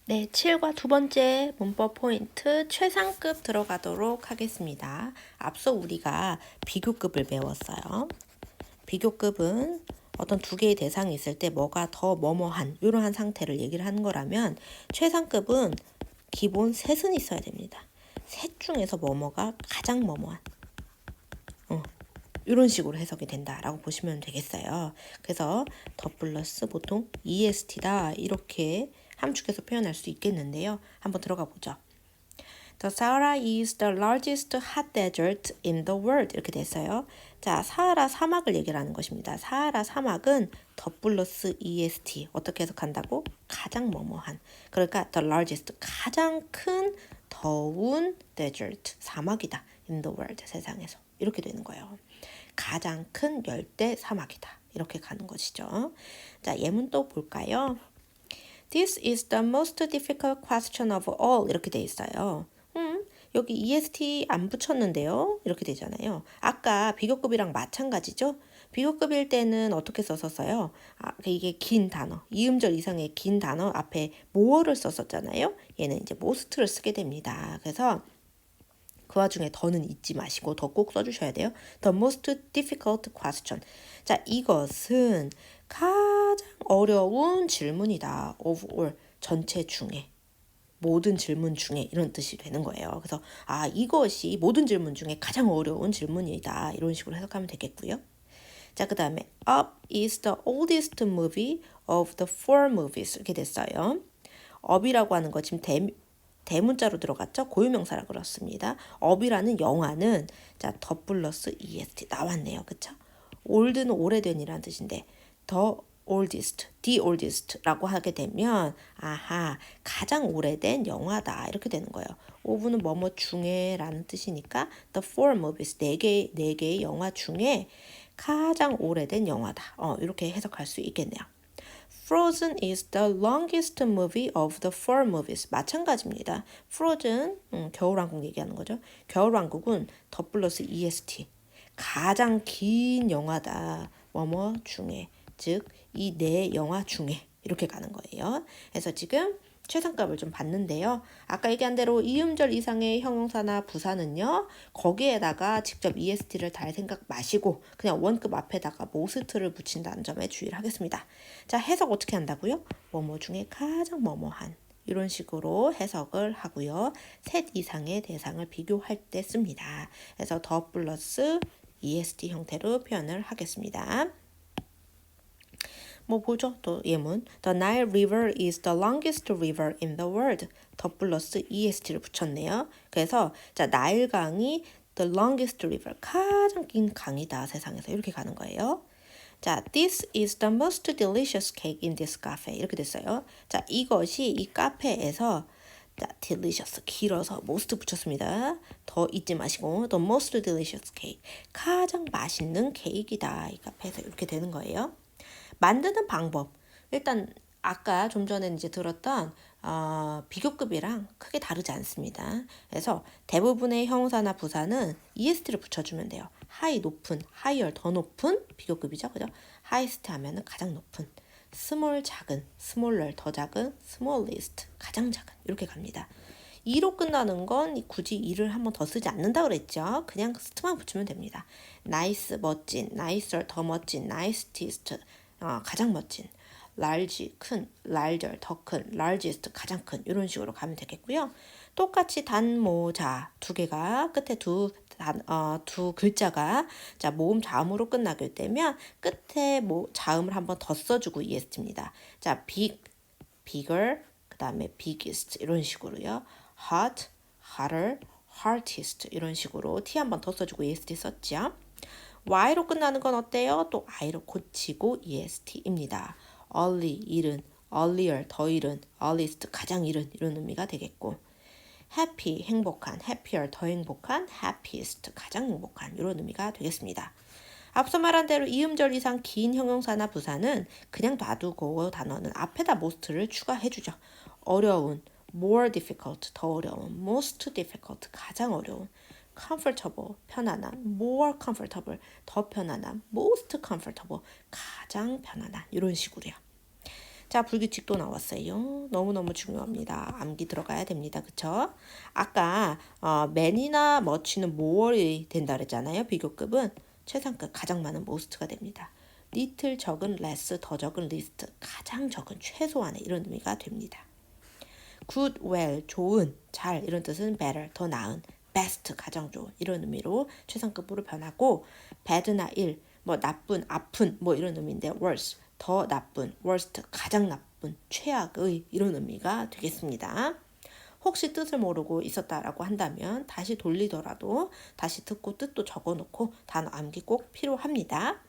네, 7과 두 번째 문법 포인트 최상급 들어가도록 하겠습니다. 앞서 우리가 비교급을 배웠어요. 비교급은 어떤 두 개의 대상이 있을 때 뭐가 더 뭐뭐한 이러한 상태를 얘기를 하는 거라면 최상급은 기본 셋은 있어야 됩니다. 셋 중에서 뭐뭐가 가장 뭐뭐한 이런 식으로 해석이 된다라고 보시면 되겠어요. 그래서 더 플러스 보통 EST다 이렇게 함축해서 표현할 수 있겠는데요. 한번 들어가 보죠. The Sahara is the largest hot desert in the world 이렇게 됐어요. 자, 사하라 사막을 얘기를 하는 것입니다. 사하라 사막은 더 플러스 EST 어떻게 해석한다고? 가장 뭐뭐한. 그러니까 the largest 가장 큰 더운 desert 사막이다 in the world 세상에서 이렇게 되는 거예요. 가장 큰 열대 사막이다. 이렇게 가는 것이죠. 자, 예문 또 볼까요? This is the most difficult question of all. 이렇게 돼 있어요. 여기 EST 안 붙였는데요. 이렇게 되잖아요. 아까 비교급이랑 마찬가지죠. 비교급일 때는 어떻게 썼었어요? 이게 긴 단어, 이음절 이상의 긴 단어 앞에 more를 썼었잖아요. 얘는 이제 most를 쓰게 됩니다. 그래서 그 와중에 더는 잊지 마시고 더 꼭 써주셔야 돼요. The most difficult question. 자, 이것은 가장 어려운 질문이다. Of all. 전체 중에. 모든 질문 중에 이런 뜻이 되는 거예요. 그래서 이것이 모든 질문 중에 가장 어려운 질문이다. 이런 식으로 해석하면 되겠고요. 자, 그 다음에 Up is the oldest movie of the four movies. 이렇게 됐어요. up이라고 하는 거 지금 대문자로 들어갔죠? 고유명사라 그렇습니다. up이라는 영화는 자, 더 플러스 est 나왔네요. 그쵸? old는 오래된이라는 뜻인데 더 the oldest라고 하게 되면 가장 오래된 영화다 이렇게 되는 거예요. of는 뭐뭐 중에라는 뜻이니까 the four movies 네 개의 영화 중에 가장 오래된 영화다. 이렇게 해석할 수 있겠네요. Frozen is the longest movie of the four movies. 마찬가지입니다. Frozen, 겨울왕국 얘기하는 거죠. 겨울왕국은 더 플러스 EST. 가장 긴 영화다. 뭐뭐 중에. 즉, 이 네 영화 중에. 이렇게 가는 거예요. 그래서 지금 최상값을 좀 봤는데요. 아까 얘기한 대로 이음절 이상의 형용사나 부사는요. 거기에다가 직접 EST를 달 생각 마시고 그냥 원급 앞에다가 most를 붙인다는 점에 주의를 하겠습니다. 자, 해석 어떻게 한다고요? 뭐뭐 중에 가장 뭐뭐한 이런 식으로 해석을 하고요. 셋 이상의 대상을 비교할 때 씁니다. 그래서 더 플러스 EST 형태로 표현을 하겠습니다. 뭐 보죠? 또 예문. The Nile River is the longest river in the world. 더 플러스 EST를 붙였네요. 그래서 자, 나일강이 the longest river. 가장 긴 강이다. 세상에서. 이렇게 가는 거예요. 자, this is the most delicious cake in this cafe. 이렇게 됐어요. 자, 이것이 이 카페에서 자, delicious 길어서 most 붙였습니다. 더 잊지 마시고 the most delicious cake. 가장 맛있는 케이크이다. 이 카페에서 이렇게 되는 거예요. 만드는 방법. 일단 아까 좀 전에 이제 들었던 비교급이랑 크게 다르지 않습니다. 그래서 대부분의 형용사나 부사는 EST를 붙여주면 돼요. high 높은, higher 더 높은 비교급이죠, 그죠? highest 하면은 가장 높은, small 작은, smaller 더 작은, smallest 가장 작은 이렇게 갑니다. 2로 끝나는 건 굳이 2를 한 번 더 쓰지 않는다 그랬죠. 그냥 st만 붙이면 됩니다. nice 멋진, nicer 더 멋진, nicest 가장 멋진, large 큰, larger 더 큰, largest 가장 큰 이런 식으로 가면 되겠고요. 똑같이 단모자 두 개가 끝에 두 글자가 자 모음 자음으로 끝나게 되면 끝에 자음을 한 번 더 써주고 EST입니다. 자 big, bigger 그 다음에 biggest 이런 식으로요. hot, hotter, hottest 이런 식으로 T 한 번 더 써주고 EST 썼죠. Y로 끝나는 건 어때요? 또 I로 고치고 EST입니다. early, 이른, earlier, 더 이른, earliest, 가장 이른 이런 의미가 되겠고 happy, 행복한, happier, 더 행복한, happiest, 가장 행복한 이런 의미가 되겠습니다. 앞서 말한 대로 이음절 이상 긴 형용사나 부사는 그냥 놔두고 단어는 앞에다 most를 추가해주죠. 어려운, more difficult, 더 어려운, most difficult, 가장 어려운, comfortable, 편안한, more comfortable, 더 편안한, most comfortable, 가장 편안한 이런 식으로요. 자, 불규칙도 나왔어요. 너무너무 중요합니다. 암기 들어가야 됩니다. 그쵸? 아까 man이나 much는 more이 된다 그랬잖아요. 비교급은 최상급 가장 많은 most가 됩니다. little 적은 less, 더 적은 least, 가장 적은 최소한의 이런 의미가 됩니다. good, well, 좋은, 잘 이런 뜻은 better, 더 나은, best, 가장 좋은 이런 의미로 최상급으로 변하고 bad나 일, 뭐 나쁜, 아픈 뭐 이런 의미인데 worse, 더 나쁜, worst, 가장 나쁜, 최악의 이런 의미가 되겠습니다. 혹시 뜻을 모르고 있었다라고 한다면 다시 돌리더라도 다시 듣고 뜻도 적어놓고 단어 암기 꼭 필요합니다.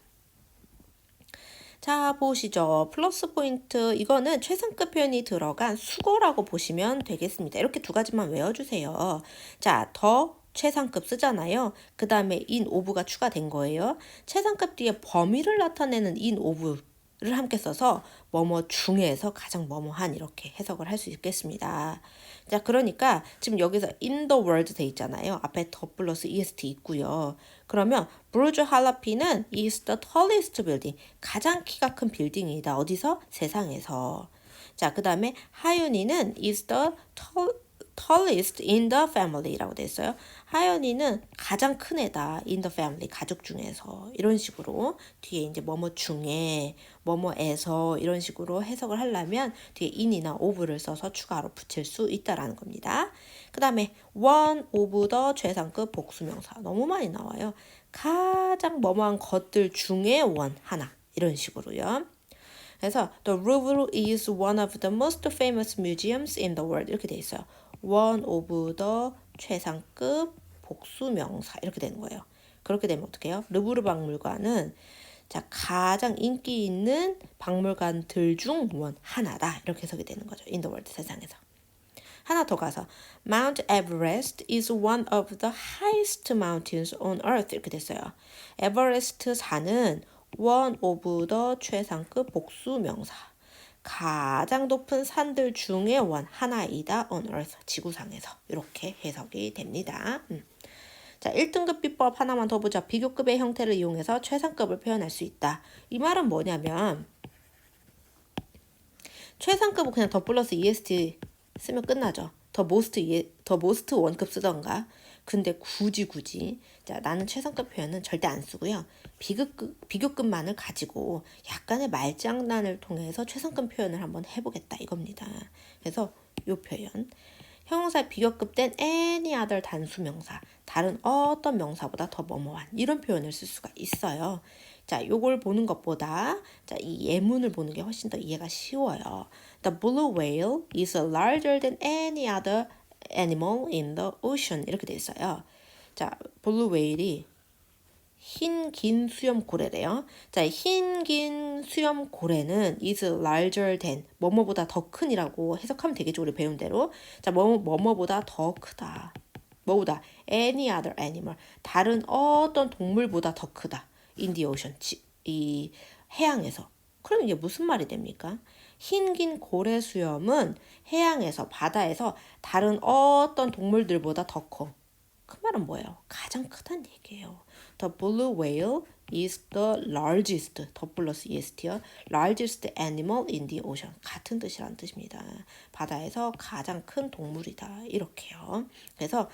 자, 보시죠. 플러스 포인트, 이거는 최상급 표현이 들어간 수거라고 보시면 되겠습니다. 이렇게 두 가지만 외워주세요. 자, 더 최상급 쓰잖아요. 그 다음에 in of가 추가된 거예요. 최상급 뒤에 범위를 나타내는 in of를 함께 써서 뭐뭐 중에서 가장 뭐뭐한 이렇게 해석을 할 수 있겠습니다. 자, 그러니까 지금 여기서 in the world 돼 있잖아요. 앞에 더 플러스 est 있고요. 그러면 브루즈 할라피는 is the tallest building. 가장 키가 큰 빌딩이다. 어디서? 세상에서. 자, 그 다음에 하윤이는 is the tallest in the family라고 돼 있어요. 하연이는 가장 큰 애다. in the family, 가족 중에서. 이런 식으로 뒤에 이제 뭐뭐 중에, 뭐뭐에서 이런 식으로 해석을 하려면 뒤에 in이나 of를 써서 추가로 붙일 수 있다라는 겁니다. 그 다음에 one of the 최상급 복수명사. 너무 많이 나와요. 가장 뭐뭐한 것들 중에 one, 하나. 이런 식으로요. 그래서 the Louvre is one of the most famous museums in the world 이렇게 돼 있어요. one of the 최상급 복수명사 이렇게 되는 거예요. 그렇게 되면 어떻게 해요? 르브르 박물관은 자, 가장 인기 있는 박물관들 중 원, 하나다 이렇게 해석이 되는 거죠. in the world, 세상에서. 하나 더 가서 Mount Everest is one of the highest mountains on earth 이렇게 됐어요. 에버레스트 산은 one of the 최상급 복수명사. 가장 높은 산들 중에 원 하나이다 on earth 지구상에서 이렇게 해석이 됩니다. 자, 1등급 비법 하나만 더 보자. 비교급의 형태를 이용해서 최상급을 표현할 수 있다. 이 말은 뭐냐면 최상급은 그냥 더 플러스 est 쓰면 끝나죠. 더 most 원급 쓰던가. 근데 굳이 자, 나는 최상급 표현은 절대 안 쓰고요. 비교급만을 가지고 약간의 말장난을 통해서 최상급 표현을 한번 해보겠다 이겁니다. 그래서 이 표현 형용사 비교급 된 any other 단수명사 다른 어떤 명사보다 더 뭐뭐한 이런 표현을 쓸 수가 있어요. 자, 요걸 보는 것보다 자, 이 예문을 보는 게 훨씬 더 이해가 쉬워요. The blue whale is larger than any other animal in the ocean 이렇게 돼 있어요. 자, 블루 웨일이 흰 긴 수염 고래래요. 자, 흰 긴 수염 고래는 is larger than 뭐뭐보다 더 큰이라고 해석하면 되겠죠. 우리 배운 대로. 자, 뭐뭐보다 더 크다. 뭐보다 any other animal 다른 어떤 동물보다 더 크다. in the ocean 이 해양에서. 그럼 이게 무슨 말이 됩니까? 흰 긴 고래 수염은 해양에서 바다에서 다른 어떤 동물들보다 더 커. 그 말은 뭐예요? 가장 크다는 얘기예요. The blue whale is the largest, 더 플러스 est요. largest animal in the ocean. 같은 뜻이라는 뜻입니다. 바다에서 가장 큰 동물이다. 이렇게요. 그래서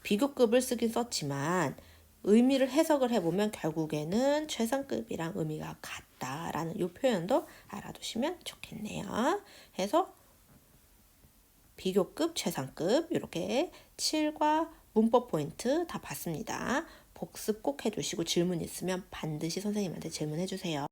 비교급을 쓰긴 썼지만 의미를 해석을 해보면 결국에는 최상급이랑 의미가 같다라는 이 표현도 알아두시면 좋겠네요. 해서 비교급, 최상급 이렇게 7과 문법 포인트 다 봤습니다. 복습 꼭 해주시고 질문 있으면 반드시 선생님한테 질문해 주세요.